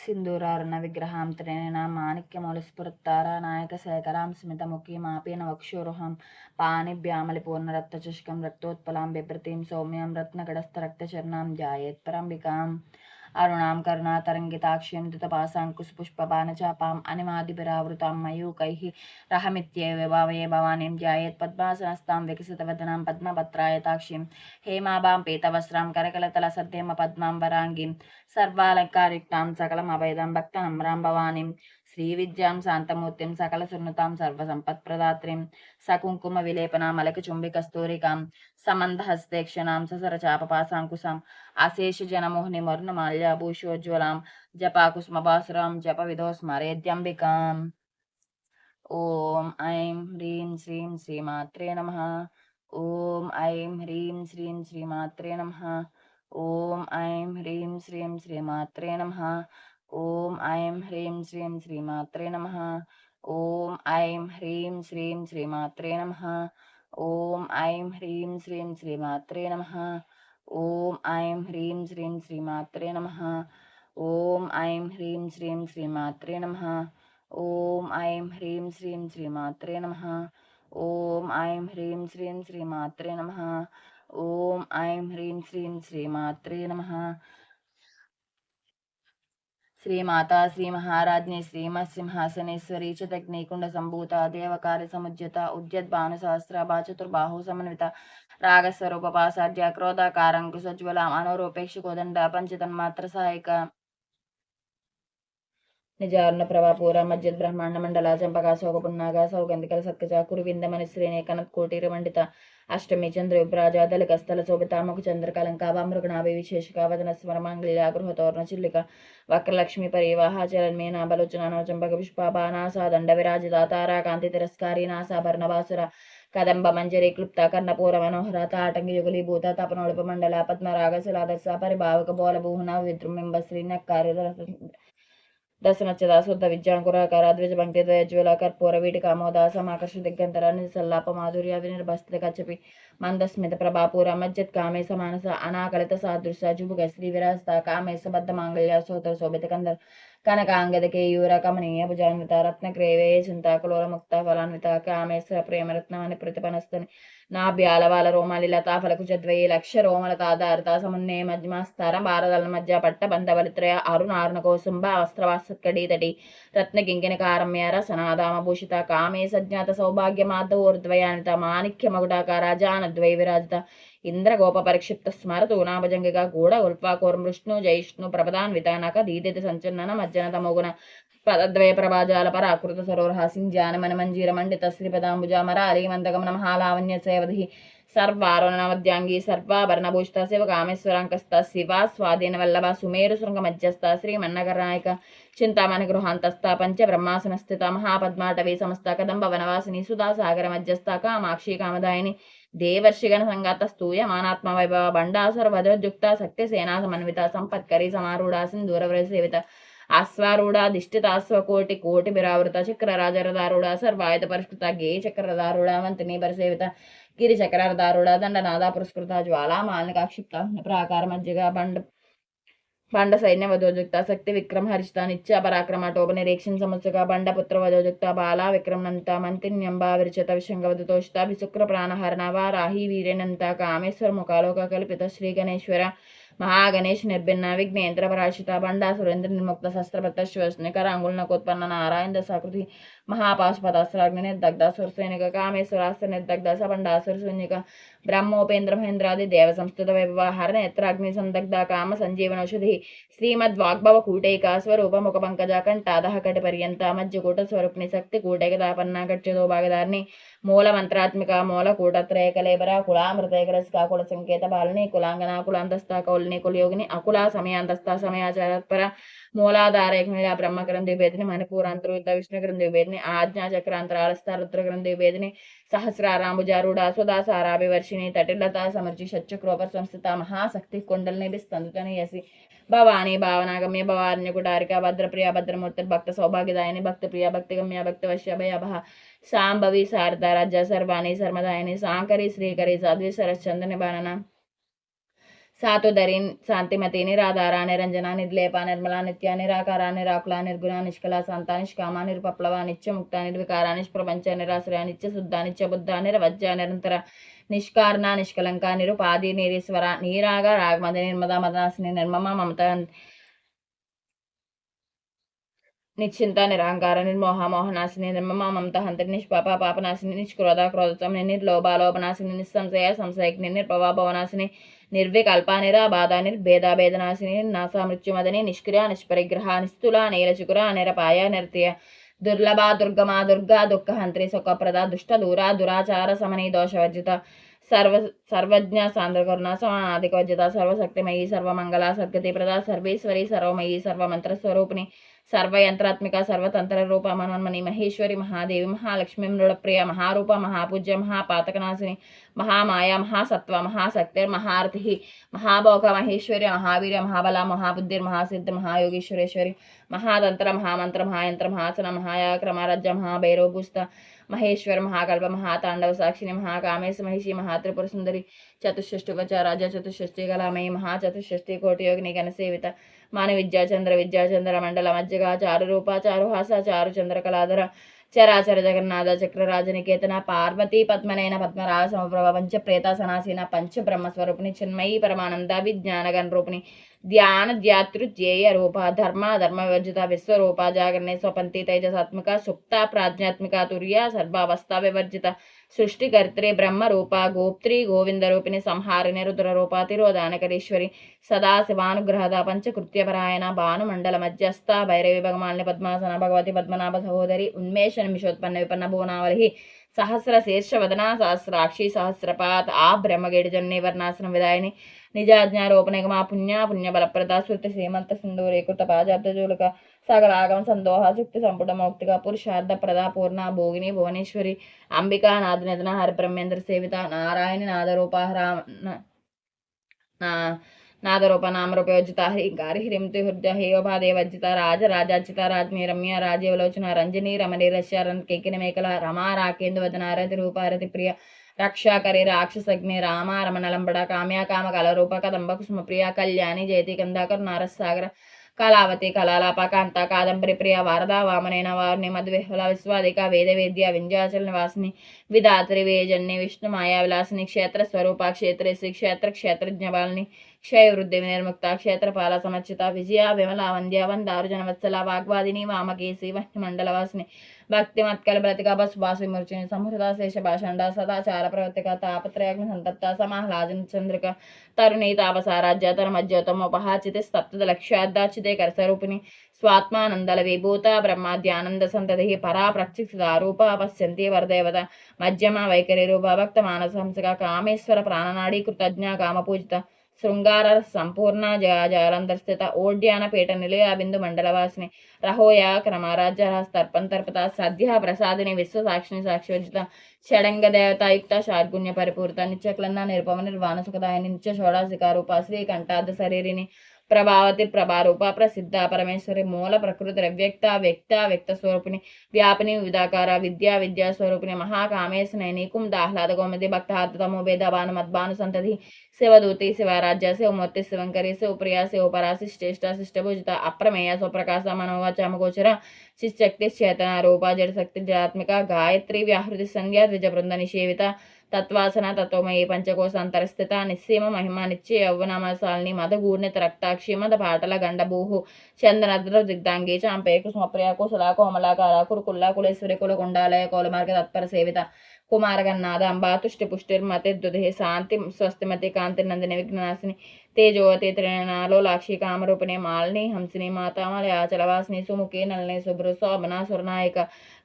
सिन्दूरार्णव विग्रहां त्रिनयनां माणिक्यमौलिस्फुरत्तारानायकशेखरां स्मितमुखीमापीन वक्षोरुहं पाणिभ्यामलिपूर्णरक्तचषकं रक्तोत्पलां बिभ्रतीं सौम्यं रत्नगडस्थरक्तचरणां ध्यायेत्पराम्बिकाम् अरुणां करुणातरङ्गिताक्षीं धृतपाशाङ्कुशपुष्पबाणचापाम् अनिमादिभिरावृतां मयूकैः रहमित्येव भावये भवानीं ध्यायेत् पद्मासनस्तां विकसितवदनां पद्मपत्रायताक्षीं हेमाभां पीतवस्त्रां करकलतलसद्धेमपद्मां वराङ्गीं सर्वालङ्कारयुक्तां सकलमभयदां भक्तनम्रां भवानीं श्रीविद्यां शान्तमूर्तिं सकलसुन्नुतां सर्वसम्पत्प्रदात्रीं सकुङ्कुमविलेपनामलकचुम्बिकस्तूरिकां समन्दहस्तेक्षणां ससरचापपाशाङ्कुशाम् अशेषजनमोहनिमर्णमाल्याभूषोज्ज्वलां जपाकुसुमभासुरां जपविधौ स्मरेद्यम्बिकाम्। ॐ ऐं ह्रीं श्रीं श्रीमात्रे नमः। ॐ ऐं ह्रीं श्रीं श्रीमात्रे नमः। ॐ ऐं ह्रीं श्रीं श्रीमात्रे नमः। ॐ ऐं ह्रीं श्रीं श्रीमात्रे नमः। ॐ ऐं ह्रीं श्रीं श्रीमात्रे नमः। ॐ ऐं ह्रीं श्रीं श्रीमात्रे नमः। ॐ ऐं ह्रीं श्रीं श्रीमात्रे नमः। ॐ ऐं ह्रीं श्रीं श्रीमात्रे नमः। ॐ ऐं ह्रीं श्रीं श्रीमात्रे नमः। ॐ ऐं ह्रीं श्रीं श्रीमात्रे नमः। ॐ ऐं ह्रीं श्रीं श्रीमात्रे नमः। श्रीमाता श्रीमहाराज्ञी श्रीमत्सिंहासनेश्वरी च तग्निकुण्डसम्भूता देवकार्यसमुज्यता उद्यद्भानुसहस्राभा चतुर्बाहु समन्विता रागस्वरूपपासाढ्या क्रोधाकाराङ्कुशोज्ज्वलाम् अनुरूपेक्षकोदण्डा पञ्चतन्मात्रसहायिका निजार्ण प्रभापूरा मज्जद ब्रह्मांड मंडला चंपका शोकपुन्नागा सौगंधिकल सत्कचा कुरुविंदमनिश्रेणे कनत्कोटिरमण्डिता अष्टमी चंद्र विभ्राजा दलकस्थल शोभिता मुख चंद्र कलंकावा मृगणाभि विशेषका वदन स्मरमांगल्या गृहतोर्ण चिल्लिका वक्रलक्ष्मी परिवाहा चलन्मेना बलोचना चंपक पुष्पानासा दंड विराजिता तारा कांति तिरस्कारी नासाभरणवासुरा कदंब मंजरी क्लुप्ता कर्णपूर मनोहरा ताटंगी युगलीभूता तपनोड़प मंडला पद्मरागशिलादर्शा परिभावक बोलभूहना विद्रुमिंब श्रीनक्कारी दशनच्छदा शुद्ध विद्यांकुराकार द्विज पंक्ति द्वयज्वला कर्पूर वीटिकामोदा समाकर्ष दिग्गंतरा निसल्लाप माधुर्य विनिर्भस्तित कचपि मंदस्मित प्रभापूर मज्जत कामे समानस अनाकलित सादृश जुभुग श्री विरास्ता कामे सबद्ध मांगल्य सोतर शोभित कंदर कनकांगद केयूर कमनीय भुजान्वित रत्नक्रेवे चिंताकुलोर मुक्ता फलान्वित कामेश्वर प्रेम रत्नानि प्रतिपनस्तनि नाभ्यालवाल रोमाली लता फलकुजद्वये लक्ष रोमलताधारता समुन्ने मध्यमास्तार భారదల మధ్య పట్టబంధవలిత్రయ అరుణార్ణ కోసుంబ వస్త్రవాసత్కడీతటి రత్నకింకిణకారమ్యార సనాదామభూషిత కామే సజ్ఞాత సౌభాగ్యమాధవోర్ద్వయానిత మాణిక్యమగుడాకార జానద్వై విరాజిత ఇంద్రగోప పరిక్షిప్త స్మరతు నాభజంగిక గూఢ ఉల్పాకోర్మృష్ణు జైష్ణు ప్రపదాన్విత నక దీదిత సంచన్నన మజ్జన తమోగుణ పదద్వయ ప్రభాజాల పరాకృత సరోర్హాసిం జానమన మంజీర మండిత శ్రీపదాంబుజామరాలి మందగమన మహాలావణ్య సేవధి सर्वारुणवद्यांगी सर्वाभरणभूषिता शिवकामेश्वरांकस्ता शिवा स्वाधीन वल्लभा सुमेरु शृंग मध्यस्था श्रीमन्नगरनायक चिंतामण गृहांतस्था पंच ब्रह्मासनस्थिता महापद्माटवी समस्ता कदंब वनवासिनी सुधा सागर मध्यस्था कामाक्षी कामदायिनी देवर्षिगण संगात स्तूयमानात्मा वैभव बंडासुर वधोद्युक्ता शक्ति सेना समन्विता संपत्करी समारूढ़ा सिंदूरव्रज सेविता आस्वारूढ़ा दिष्टितास्वकोटि कोटि बिरावृता चक्रराजरदारूढ़ा सर्वायुध परिष्कृता गे चक्ररदारूढ़ा वंतनी बरसेविता गिरिचक्ररदारूढ़ा दंडनादा पुरस्कृत ज्वाला मालिका क्षिप्ता प्राकार मज्जिगा बंड सैन्य वधोजुक्ता शक्ति विक्रम हर्षिता नित्य पराक्रम टोप निरीक्षण समुत्सुका बंड पुत्र वधोजुक्ता बाला विक्रम नंता मंतिन्यंबा विरचित विशंगवदतोषिता विशुक्र प्राणहरणा वाराही वीरेनंता कामेश्वर मुखालोक कल्पित श्री गणेश्वर महागणेश निर्भिन्न विघ्नेन्द्र पराशिता बंडा सुरेंद्र निर्मुक्त शस्त्रपत्त श्वसनिकरांगुल नकोत्पन्न नारायण दशाकृति महापाशुपदास्त्राग्नि निर्दग्ध सुरसैनिक कामेश्वरास्त्र निर्दग्ध सबंडासुर शून्यक ब्रह्मोपेन्द्र महेन्द्रादि देव संस्तुत वैभवहर नेत्राग्नि संदग्ध काम संजीवनौषधि श्रीमद्वाग्भव कूटैका स्वरूप मुख पंकज कंठादह कट पर्यंत मज्जकूट स्वरूपिणी शक्ति कूटैकतापन्ना कट्यतो भागधारिणी मूल मंत्रात्मिक मूल कूटत्रय कलेबर कुलामृतैकरस्का कुल संकेत बालिनी कुलांगना कुलांतस्था कौलिनी कुलयोगिनी अकुला समयांतस्था समयाचारपर मूलाधार ब्रह्मकरं द्विभेदिनी मणिपूरांतरुद्ध विष्णुकरं द्विभेदिनी आज्ञा चक्रांतरालस्था रुद्रकरं द्विभेदिनी सहस्रारांबुजारूढ़ा सुधासाराभिवर्षिणी तटिलता समर्चि शच्चक्रोपर संस्थिता महाशक्ति कुंडलिनी विस्तंतनि यसी भवानी भावनागम्य भवान्यकुटारिका भद्रप्रिया भद्रमूर्ति भक्त सौभाग्यदायिनी भक्त प्रिया भक्तिगम्या भक्तवश्य भयभः शांभवी शारदा राज्य सर्वाणी सर्वदायिनी सांकरी श्रीकरी साध्वी सरश्चंद्र निबाणना సాతుధరి శాంతిమతి నిరాధార నిరంజన నిర్లేప నిర్మల నిత్య నిరాకార నిరాకుల నిర్గుణ నిష్కల శాంత నిష్కామ నిరుపప్లవ నిత్యముక్త నిర్వికార నిష్ప్రపంచ నిరాశ్రయ నిత్య శుద్ధ నిత్య బుద్ధ నిరవజ్య నిరంతర నిష్కారణ నిష్కలంక నిరుపాధి నిరీశ్వర నీరాగ రాగమద నిర్మద మదనాశిని నిర్మమ మమత నిశ్చింత నిరాంకార నిర్మోహ మోహనాశిని నిర్మమ మమత హంత్రి నిష్పాప పాపనాశిని నిష్క్రోధ క్రోధం నిర్లోభ లోభనాశిని నిస్సంశయ సంశయజ్ఞ నిర్భవ భవనాశిని నిర్వికల్ప నిరాబాధ నిర్భేద భేదనాశిని నాస మృత్యుమదని నిష్క్రియ నిష్పరిగ్రహ నిస్తుల నీలచుకుర నిరపాయ నిర్తయ దుర్లభ దుర్గమా దుర్గా దుఃఖహంత్రి సుఖప్రద దుష్ట దూర దురాచార సమని దోషవర్జిత सर्वज्ञ सांद्रकरुणा समानाधिकवज्जित सर्वशक्तिमयी सर्वमंगला सद्गति प्रदा सर्वेश्वरी सर्वमयी सर्वमंत्रस्वरूपिणी सर्वयंत्रात्मिका सर्वतंत्र रूप मनोन्मणि महेश्वरी महादेवी महालक्ष्मी मृडप्रिय महारूप महापूज्य महापातकनाशिनी महामाया महासत्व महाशक्ति महारथि महाभोग महेश्वरी महावीर महाबला महाबुद्धि महासिद्ध महायोगीश्वरेश्वरी महातंत्र महामंत्र महायंत्र महासन महायाक्रमराज्य महाभैरवभूस्त महेश्वर महाकल्प महातांडव साक्षिणी महाकामेश महिषी महात्रिपुर सुंदरी चतुष्षष्टुपचार राजा चतुष्षष्टि कलामयी महाचतुष्षष्टि कोटि योगिनी गणसेविता मान विद्याचंद्र मंडल मज्जगा चारु रूपा चारु हासा चारु चंद्र कलाधर चराचर जगन्नाथ चक्रराज निकेतन पार्वती पद्मनयन पद्मराज समप्रभ पंच प्रेता सनासीन पंच ब्रह्म स्वरूपिणी चिन्मयी परमानंद विज्ञान गण रूपिणी ध्यान ध्यातृज्ञेय रूप धर्म धर्म विवर्जित विश्वरूप जागरणे स्वपंथी तेजसात्मिका सुप्ता प्राज्ञात्मिका तुर्या सर्वावस्था विवर्जित सृष्टिकर्त्री ब्रह्म रूपा गोप्त्री गोविंद रूपिणी संहारिणी रुद्र रूपा तिरोधानकरीश्वरी सदा शिवानुग्रहदा पंचकृत्यपरायण भानुमंडल मध्यस्था भैरवी भगमालिनी पद्मासन भगवती पद्मनाभ सहोदरी उन्मेष निमिषोत्पन्न विपन्न भुवनावली सहस्र शीर्ष वदना सहस्राक्षी सहस्रपात आ ब्रह्मगेड़ जन्नी वर्णासन विदायिनी निजाज्ञारोपणिगमा पुण्य पुण्य बलप्रदा श्रुति सीमंत सिंधूरीकृत पाजाब्दजूलक सकलागम संदोह सुक्ति संपुट मौक्तिक पुरुषार्थ प्रदा पूर्ण भोगिनी भुवनेश्वरी अंबिका नाद निधन हर ब्रह्मेंद्र सेविता नारायणी नादरूपा नादरूप नामरूपयोजिता हरिंगारि हिरिंति हृदय हेयोभा देवज्जिता राज राजाजिता राजमी रम्य राजीवलोचना रंजनी रमणी रश्यारन केकिन मेकला रमा राकेंद्र वदना रति रूपा रति प्रिय रक्षाकरी राक्षसग्नि रामा रमणलंबड़ काम्या काम कलरूप कदंब कुसुम प्रिया कल्याणी जयति गंधाकर नारसागर कलावती कलालाप कांता कादंबरी प्रिया वारदा वामनेन वारुणि मध्विह्वला विश्वादिका वेद वेद्या विंध्याचल निवासिनी विधात्री वेजन्नी विष्णु माया विलासिनी क्षेत्र स्वरूपा क्षेत्रेशी क्षेत्र क्षेत्रज्ञपालिनी क्षय वृद्धि निर्मुक्ता क्षेत्रपाल समर्चिता विजया विमला वंद्या वंदार्जुन वत्सला वाग्वादिनी वामकेशी वह्निमंडलवासिनी भक्तिमत्कल प्रतिका बसुभाषि मूर्चिनी समृता शेष भाषंडा सदाचार प्रवर्तिका तापत्रयाग्नि संतप्ता समाह्लादन चंद्रिका तरुणी तापसाराज्य तरमज्योतमोपहाचिते सप्तद लक्ष्यादाचिते करस्वरूपिणी स्वात्मानंदल विभूता ब्रह्माद्यानंद संतति परा प्रक्षिप्ता रूपा पश्यन्ति वरदेवता मध्यमा वैखरी रूपा भक्त मानस हंसिका कामेश्वर प्राणनाड़ी कृतज्ञा कामपूजिता శృంగార సంపూర్ణ జలంధర్స్థిత ఓడ్యాన పీఠ నిలయ బిందు మండలవాసిని రహోయ క్రమరాజ్యస్తర్పంతర్పత సద్య ప్రసాదిని విశ్వసాక్షిని సాక్షివర్జిత షడంగ దేవతాయుక్త షాడ్గుణ్య పరిపూరిత నిత్యక్లంద నిరుపమ నిర్వాణ సుఖదాయని నిత్య షోడాసికారూప శ్రీకంఠార్థ శరీరిని ప్రభావతి ప్రభారూప ప్రసిద్ధ పరమేశ్వరి మూల ప్రకృతి వ్యక్త వ్యక్త వ్యక్త స్వరూపిణి వ్యాపిని వివిధాకార విద్యా విద్యా స్వరూపిణి మహాకామేశనైని కుందాహ్లాద గోమతి భక్తార్థతమో భేదభాను మద్భాను సంతతి శివదూతి శివరాజ్య శివమూర్తి శివంకరి శివప్రియ శివపరాశి శ్రేష్ట శిష్టభూజిత అప్రమేయ స్వప్రకాశ మనోవాచామగోచర శిశక్తి చేతన రూప జడశక్తి జడాత్మిక గాయత్రి వ్యాహృతి సంధ్యా ద్విజ బృంద నిషేవిత तत्वासना तत्वमयी पंचकोशांतरस्थित निस्सीम महिमा निश्चय यौवनामशालिनी मदगूर्णित रक्ताक्षी मद पाटल गंडभूः चंदनद्र दिग्धांगी चांपे कुसुमप्रिया कुशला कोमलाकारा कुरुकुल्ला कुलेश्वरी कुलकुंडालय कौलमार्ग तत्पर सेविता कुमारगन्नाद अंबा तुष्टि पुष्टिर्मते दुधे शांति स्वस्तिमति कांति नंदिनी विघ्ननाशिनी तेजोवती त्रिनालोलाक्षी कामरूपिणी मालिनी हंसिनी माता मलयाचलवासिनी सुमुखी नलनी शुभ्र शोभना सुरनायक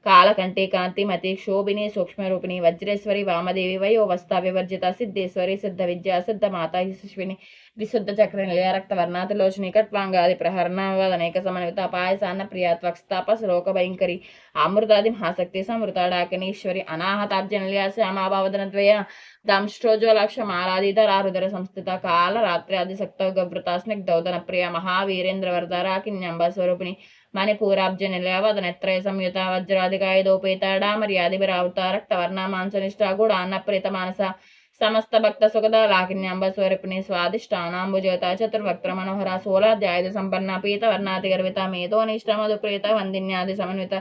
कालकंठी कांतिमती क्षोभिनी सूक्ष्म रूपिणी वज्रेश्वरी वामदेवी वयोवस्था विवर्जिता सिद्धेश्वरी सिद्ध विद्या सिद्ध माता यशस्विनी विशुद्ध चक्र निलय रक्तवर्णा त्रिलोचनी कट्वांगादि प्रहरणावदनेक समन्विता पायसान्न प्रिया त्वक्स्तापस लोक भयंकरी अमृतादि महाशक्ति समृता डाकिनीश्वरी अनाहताब्ज निलया श्यामाभावदनद्वय दंष्ट्रोज्वलक्षमालादिधरा रुद्र संस्थिता काल रात्रि आदिशक्तौ गवृता स्निग्धौदन प्रिया महावीरेन्द्र वरदरा किन्यंब स्वरूपिणी मणिपूराब्ज निलयवदनेत्रय संयुता वज्राधिकायुधोपेता डामर्यादिभिरावृता रक्तवर्णा मांसनिष्ठा गुणान्न प्रीत मानसा సమస్త భక్త సుఖద లాకిన్యాంబ స్వరూపిణి స్వాదిష్టానాంబుజోత చతుర్వక్త్ర మనోహర సోలాధ్యాయుధ సంపన్న పీత వర్ణాతి గర్విత మేధోనిష్ట మధుప్రీత వందిన్యాది సమన్విత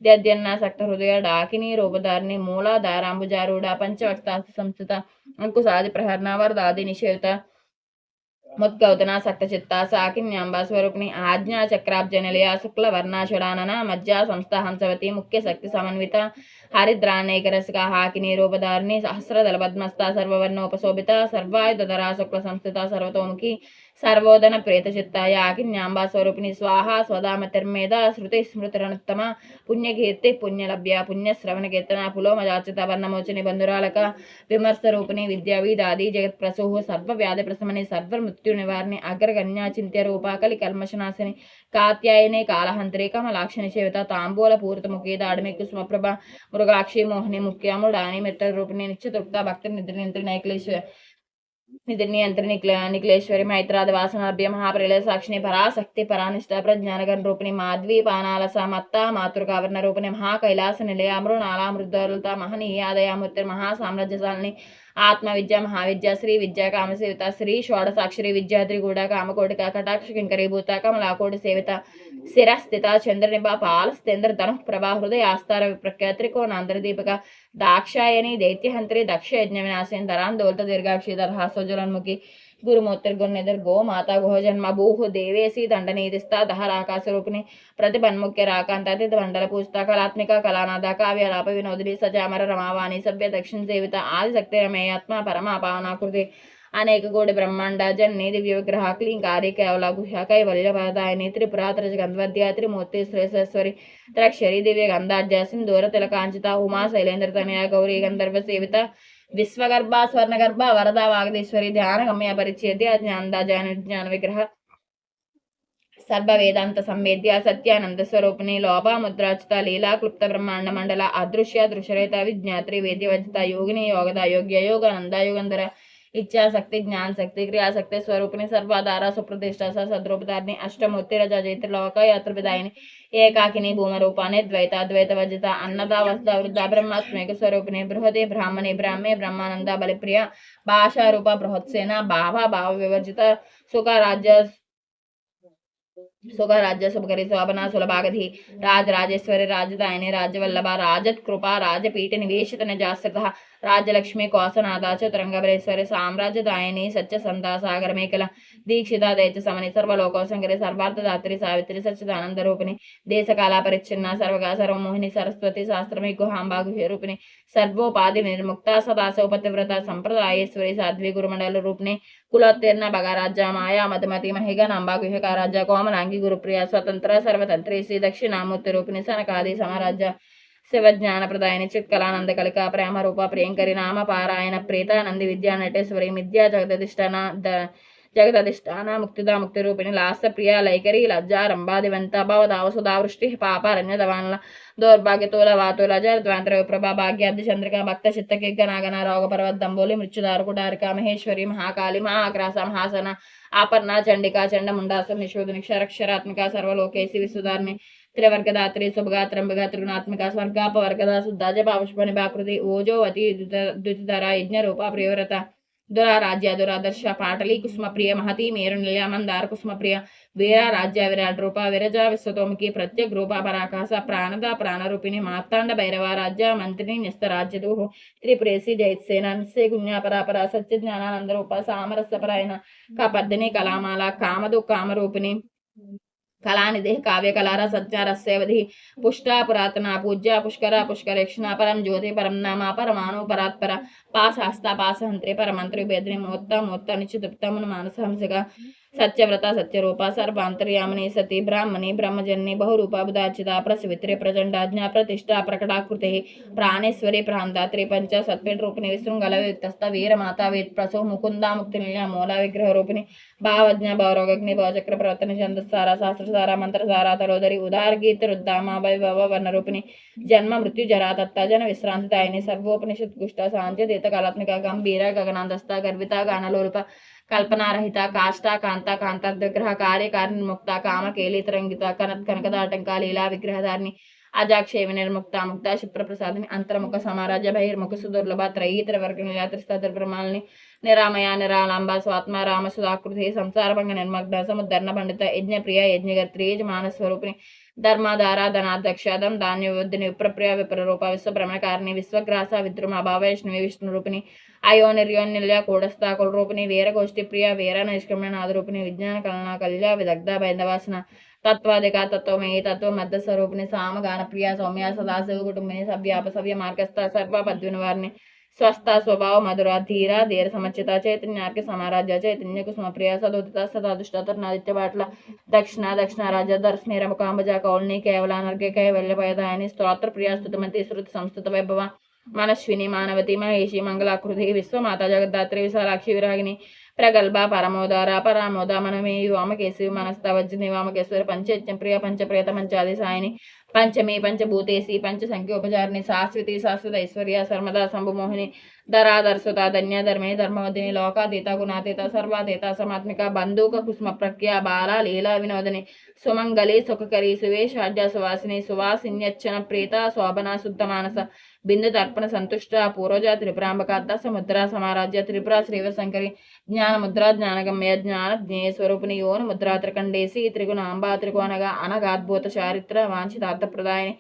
ద్యద్యన్న సక్త హృదయ డాకిని రూపధారిణి మూలాధారాంబుజారూఢ పంచవక్తాస్తి సంస్థిత అంకుశాది ప్రహర్ణ వరదాది నిషేవిత ముద్గౌతన సక్తచిత్త సాకిన్యాంబ స్వరూపిణి ఆజ్ఞా చక్రాబ్జనిలయ శుక్ల వర్ణాషడానన మధ్య సంస్థ హంసవతి ముఖ్య శక్తి సమన్విత హరిద్రానేకరసిక హాకిని రూపధారిణి సహస్రదళ పద్మస్థ సర్వవర్ణోపశోభిత సర్వాయుధరా శుక్ల సంస్థిత సర్వతోముఖి సర్వోదన ప్రేతచిత్తాయ ఆకిన్యాంబా స్వరూపిణి స్వాహ స్వదామతిర్మేధ శృతి స్మృతిరనుత్తమ పుణ్యకీర్తి పుణ్యలభ్య పుణ్యశ్రవణ కీర్తన పులోమజాచిత వర్ణమోచని బంధురాలక విమర్శ రూపిణి విద్యావిదాది జగత్ ప్రసూహు సర్వ వ్యాధి ప్రశమని సర్వ మృత్యు నివారణి అగ్రగణ్య చింత్య రూప కలి కల్మషనాశిని కాత్యాయని కాళహంత్రి కమలాక్షిని చేవిత తాంబూల పూరితముఖి దాడిమి కుసుమప్రభ మృగాక్షి మోహిని ముఖ్యముడాని మిత్ర రూపిణి నిత్యతృప్త భక్తి నిద్ర నైక్లేశ్వర నిధినియంత్రి నిఖిలేశ్వరి మైత్రాది వాసనాభ్య మహాప్రలయ సాక్షిని పరాశక్తి పరానిష్ట ప్రజ్ఞానగణ రూపిణి మాధ్వి పానాలస మత్త మాతృకావరణ రూపిణి మహాకైలాస నిలయ అమృనాళ మృద్దరులత మహనీయాదయామూర్తి మహాసామ్రాజ్యశాలిని ఆత్మ విద్య మహావిద్య శ్రీ విద్యా కామసేవిత శ్రీ షోడసాక్షరి విద్యాద్రిగూడ కామకోటిక కటాక్ష కింకరీభూత కమలాకోటి సేవిత శిరస్థిత చంద్రనిభ పాలస్తేంద్ర ధను ప్రభా హృదయ ఆస్తార విప్రఖ్య త్రికోణాంతరదీపిక దాక్షాయని దైత్యహంత్రి దక్ష యజ్ఞ వినాశిని ధరాందోల్త దీర్ఘాక్షి దర్హాసోజ్వలన్ముఖి గురుమూర్తిర్ గుర్నిధర్ గో మాతా గుహ జన్మ భూహు దేవేసి దండనీతిస్తా దహరాకాశ రూపిణి ప్రతిబన్ముఖ్య రాకాంతాతి మండల పూజిత కళాత్మిక కళానాథ కావ్యలాప వినోదిని సజామర రమావాణి సభ్య దక్షిణ సేవిత ఆదిశక్తి రమేయాత్మ పరమా పావనాకృతి అనేక కోటి బ్రహ్మాండ జన్ని దివ్య విగ్రహ క్లీంకారి కేవల గుహ్య కైవల్య వరదాయని త్రిపురాత్ర గంధవద్య త్రిమూర్తి శ్రేషేశ్వరి త్రక్షరి దివ్య గంధాఢ్య సింధూర తిలకాంచిత ఉమా శైలేంద్ర తనయ గౌరీ గంధర్వ సేవిత విశ్వగర్భ స్వర్ణగర్భ వరద వాగదీశ్వరి ధ్యాన గమ్య పరిచ్ఛేద్య జ్ఞాన విగ్రహ సర్వ వేదాంత సంవేద్య సత్యానంద స్వరూపిణి లోప ముద్రాచిత లీలా క్లుప్త బ్రహ్మాండ మండల అదృశ్య దృశ్యరేత విజ్ఞాత్రి వేద్యవచిత యోగిని యోగద యోగ్య యోగానంద యుగంధర ఇచ్ఛాశక్తి జ్ఞానశక్తి క్రియాశక్తి స్వరూపిణి సర్వాధార సుప్రతిష్ట సద్రూపధారిణి అష్టమూర్తి రజ జైత్ర లోక యాత్ర విదాయిని ఏకాకిని భూమరూపాన్ని ద్వైత ద్వైత వజిత అన్నద వస్త వృద్ధ బ్రహ్మాత్మేక స్వరూపిణి బృహదే బ్రాహ్మణి బ్రాహ్మే బ్రహ్మానంద బలిప్రియ భాషారూప బృహత్సేన భావ వివర్జిత సుఖరాజ్య శుభకరి శోభన సులభాగధి రాజరాజేశ్వరి రాజదాయని రాజవల్లభ రాజత్కృప రాజపీఠ నివేశిత నిజాశ్రిత రాజలక్ష్మి కోసనాథ చతురంగబరేశ్వరి సామ్రాజ్యదాయని సత్యసంధ సాగర మేకల దీక్షిత దైత్య సమని సర్వలోకోశంకరి సర్వార్థదాత్రి సావిత్రి సచ్చిదానంద రూపిణి దేశకాల పరిచ్ఛిన్న సర్వగా సర్వమోహిని సరస్వతి శాస్త్రమి గుహాంబా గుహ్య రూపిణి సర్వోపాధి నిర్ముక్త సదాశోపతివ్రత సంప్రదాయేశ్వరి సాధ్వి గురుమండల రూపిణి కులోత్తీర్ణ భగరాజ్య మాయా మధుమతి మహిగనాంబా గుహ్యకారాజ్య కోమలాంగి గురుప్రియ స్వతంత్ర సర్వతంత్రి శ్రీ దక్షిణామూర్తి రూపిణి సనకాది సమరాజ్య శివజ్ఞాన ప్రదాయని చిత్కలానంద కలిక ప్రేమ రూప ప్రియంకరి నామ పారాయణ ప్రీత నంది విద్యా నటేశ్వరి మిథ్యా జగదధిష్టాన ముక్తిదా ముక్తి రూపిణి లాస్య ప్రియ లైకరి లజ్జా రంభాదివంత భవదావసుధా వృష్టి పాపారణ్య దవానల దౌర్భాగ్యతోల వాతుల జరద్వాంతర విప్రభా భాగ్యాబ్ది చంద్రిక భక్త చిత్తకిగ్గ నాగన రోగ పర్వతంబోలి మృత్యుదారుకుటారిక మహేశ్వరి మహాకాళి మహాగ్రాస మహాసన ఆపర్ణ చండికా చండముండాసం నిశోధని క్షరక్షరాత్మిక సర్వలోకేసి విసుధారిణి త్రివర్గదాత్రి శుభగాత్రంబిగా త్రిగుణాత్మిక స్వర్గాపవర్గద శుద్ధ జపాపుష్పని బాకృతి ఓజోవతి ద్యుతిధర యజ్ఞరూప ప్రియవ్రత దురారాజ్య దురాదర్శ పాటలి కుసుమప్రియ మహతి మేరు నిలయ మందార కుసుమప్రియ వీర రాజ్య విరాట్ రూప విరజ విశ్వతోముఖి ప్రత్యేక రూప పరాకాశ ప్రాణద ప్రాణరూపిణి మార్తాండ భైరవ రాజ్య మంత్రిని నిస్తరాజ్యదు త్రిపురేసి జైత్సేన నిస్సే గుణ్యాపరాపర సత్య జ్ఞానానంద రూప సామరస్యపరాయణ కపర్దిని కళామాల కామదు కామరూపిణి కళానిధి కావ్యకళార సత్యారస్యవధి పుష్టా పురాతన పూజ్య పుష్కర పుష్కరేక్షణ పరం జ్యోతి పరం నామ పరమాణు పరాత్పర పాశాస్త పాసహంత్రి పరమంత్రి భేద్రి మోత్త నిశ్చితుప్తమును మానసహంసగా సత్యవ్రత సత్యరూప సర్వాంతర్యామిని సతి బ్రాహ్మణి బ్రహ్మజన్ని బహురూప బుధార్చిత ప్రసవిత్రి ప్రచండాజ్ఞ ప్రతిష్ఠా ప్రకటాకృతి ప్రాణేశ్వరి ప్రాంతాత్రి పంచ సత్పేట్ రూపిణి విశృంగల విత్తస్త వీరమాత వేత్ ప్రసో ముకుందా ముక్తినిలయ మూల విగ్రహ రూపిణి భావజ్ఞ భౌరోగగ్ని భవచక్ర ప్రవర్తన ఛందస్సార శాస్త్రసార మంత్రసార తలోదరి ఉదార్గీత రుద్దామ వైభవ వర్ణరూపిణి జన్మ మృత్యు జరా తత్త జన విశ్రాంతి దాయిని సర్వోపనిషత్ గుష్ట సాంత్య దీత కళాత్మిక గంభీర గగనాందస్త గర్విత గానలోలుప కల్పనారహిత కాష్ట కాంత కాంత విగ్రహ కార్యకారిణి ముక్త కామ కేలితరంగిత కనకదాటంక లీలా విగ్రహధారిణి అజాక్షేవి నిర్ముక్త ముక్త శుప్రప్రసాదిని అంతర్ముఖ సమారాజ్య బహిర్ముఖ సుదుర్లభ త్రయీతర వర్గ నిరాత్రిస్తర బ్రహ్మాలని నిరామయ నిరాళంబ స్వాత్మ రామ సుధాకృతి సంసారభంగ నిర్మగ్న సముద్ధరణ పండిత యజ్ఞప్రియ యజ్ఞగర్త్రి మానస్వరూపిణి ధర్మాధార ధనాధ్యక్షదం ధాన్యవృద్ధిని విప్రప్రియ విప్రరూప విశ్వభ్రమణకారిణి విశ్వగ్రాస విద్రుమ భావైష్ణవి విష్ణురూపిణి అయోనిర్యోన్నిల్య కూడస్థ కులరూపిణి వీరగోష్ఠి ప్రియ వీర నిష్క్రమణ నాదరూపిణి విజ్ఞాన కలన కల్య విదగ్ధ బైందవాసన తత్వాధిక తత్వమయీ తత్వ మధ్య స్వరూపిణి సామగాన ప్రియ సౌమ్య సదాశివ కుటుంబిని సవ్యాపసవ్య మార్గస్థ సర్వ పద్వినివారిని స్వస్థ స్వభావ మధుర ధీర ధీర సమర్చిత చైతన్యార్కి సమారాజ్య చైతన్య కుసుమ ప్రియ సదోదిత సదాదుష్ట తరుణాదిత్య బాట్ల దక్షిణ రాజ్య దర్శనీర ముఖాంబజ కౌల్ని కేవలానర్ఘ్య కైవల్యపయదాయని స్తోత్ర ప్రియ స్తుతిమతి శృతి సంస్థిత వైభవ మనస్విని మానవతి మహేషి మంగళాకృతి విశ్వమాత జగద్ధాత్రి విశాలాక్షి విరాగిని ప్రగల్భ పరమోదార పరామోద మనమేయు వామకేశి మనస్తవజ్జని వామకేశ్వరి పంచత్యం ప్రియ పంచప్రియత పంచాది సాయిని పంచమే పంచభూతేసి పంచ సంఖ్యోపచారిణి శాశ్వతి శాశ్వత ఐశ్వర్య సర్మదా శంభుమోహిని ధరాధర్సుత ధన్యధర్మిణి ధర్మవదిని లోకాతీత గుణాతీత సర్వాతీత సమాత్మిక బంధూక కుసుమ ప్రఖ్య బాల లీలా వినోదని సుమంగళి సుఖకరి సువేషాఢ్య సువాసిని సువాసిన్యచ్చన ప్రీత శోభన శుద్ధ మానస బిందు తర్పణ సంతుష్ట పూర్వజ త్రిపురాంబక సముద్ర సమారాజ్య త్రిపుర శ్రీవశంకరి జ్ఞానముద్ర జ్ఞానగమ్య జ్ఞాన జ్ఞేయ స్వరూపిణి యోని ముద్రా త్రికండేసి త్రిగుణాంబా త్రికోణగా అనగాద్భుత చారిత్ర వాంఛితార్థప్రదాయని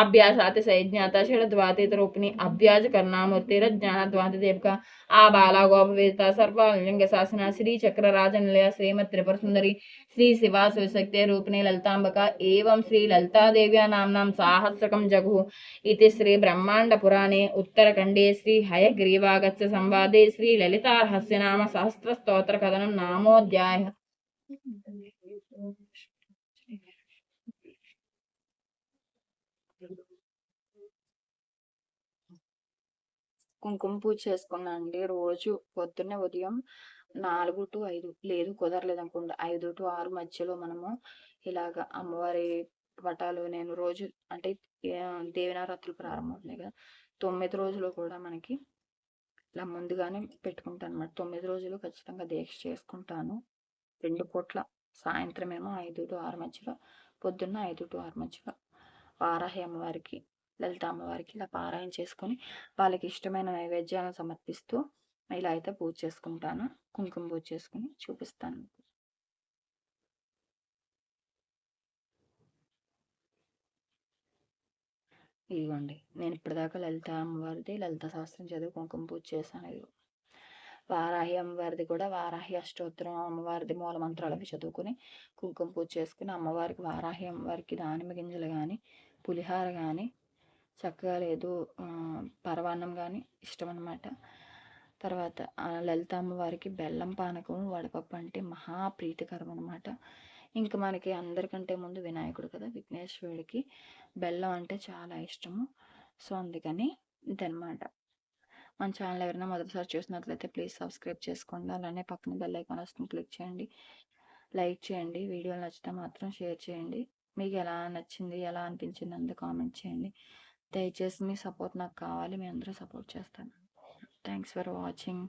అభ్యాసాతి సైజ్ఞాత షడద్వాతీత రూపిణి అవ్యాజ కరుణామూర్తిర జ్ఞానద్వాంతి దేవిక ఆ బాల గోపవేత సర్వలింగ శాసన శ్రీ చక్ర రాజనిలయ శ్రీమత్ త్రిపుర సుందరి శ్రీ శివ శివశక్తి రూపిణి లలితాంబక ఏవం శ్రీ లలితాదేవ్యా నామ్నాం సాహస్రకం జగు ఇది శ్రీ బ్రహ్మాండ పురాణే ఉత్తరఖండే శ్రీ హయగ్రీవాగస్య సంవాదే శ్రీ లలితా రహస్యనామ సహస్ర స్తోత్ర కథనం నామోధ్యాయ. కుంకుమ పూజ చేసుకున్నా అండి. రోజు పొద్దున్నే ఉదయం 4 to 5 లేదు కుదరలేదు అనుకోండి 5 to 6 మధ్యలో మనము ఇలాగ అమ్మవారి పటాలు నేను రోజు అంటే దేవి నవరాత్రులు ప్రారంభమవుతున్నాయి కదా 9 రోజులు కూడా మనకి ఇలా ముందుగానే పెట్టుకుంటాను అనమాట. 9 రోజులు ఖచ్చితంగా దీక్ష చేసుకుంటాను. 2 పూట్ల సాయంత్రం ఏమో 5 to 6 మధ్యలో, పొద్దున్న 5 to 6 మధ్యలో వారాహి అమ్మవారికి లలిత అమ్మవారికి ఇలా పారాయణ చేసుకొని వాళ్ళకి ఇష్టమైన నైవేద్యాలను సమర్పిస్తూ ఇలా అయితే పూజ చేసుకుంటాను. కుంకుమ పూజ చేసుకుని చూపిస్తాను. ఇదిగోండి నేను ఇప్పటిదాకా లలిత అమ్మవారిది లలిత శాస్త్రం చదివి కుంకుమ పూజ చేశాను. ఇది వారాహి అమ్మవారిది కూడా వారాహి అష్టోత్తరం అమ్మవారిది మూల మంత్రాలు అవి చదువుకుని కుంకుమ పూజ చేసుకుని అమ్మవారికి వారాహి అమ్మవారికి దానిమ్మ గింజలు కానీ పులిహార కానీ చక్కగా లేదు పరవాన్నం కానీ ఇష్టం అన్నమాట. తర్వాత లలిత అమ్మవారికి బెల్లం పానకం వడపప్పు అంటే మహా ప్రీతికరం అనమాట. ఇంకా మనకి అందరికంటే ముందు వినాయకుడు కదా, విఘ్నేశ్వరుడికి బెల్లం అంటే చాలా ఇష్టము. సో అందుకని ఇదనమాట. మన ఛానల్ ఎవరైనా మొదటిసారి చూసినట్లయితే ప్లీజ్ సబ్స్క్రైబ్ చేసుకోండి. అలానే పక్కన బెల్ ఐకాన్ వస్తుంది, క్లిక్ చేయండి, లైక్ చేయండి. వీడియోలు నచ్చితే మాత్రం షేర్ చేయండి. మీకు ఎలా నచ్చింది, ఎలా అనిపించింది అంతా కామెంట్ చేయండి. దయచేసి మీ సపోర్ట్ నాకు కావాలి. మీ అందరూ సపోర్ట్ చేస్తాను. Thanks for watching.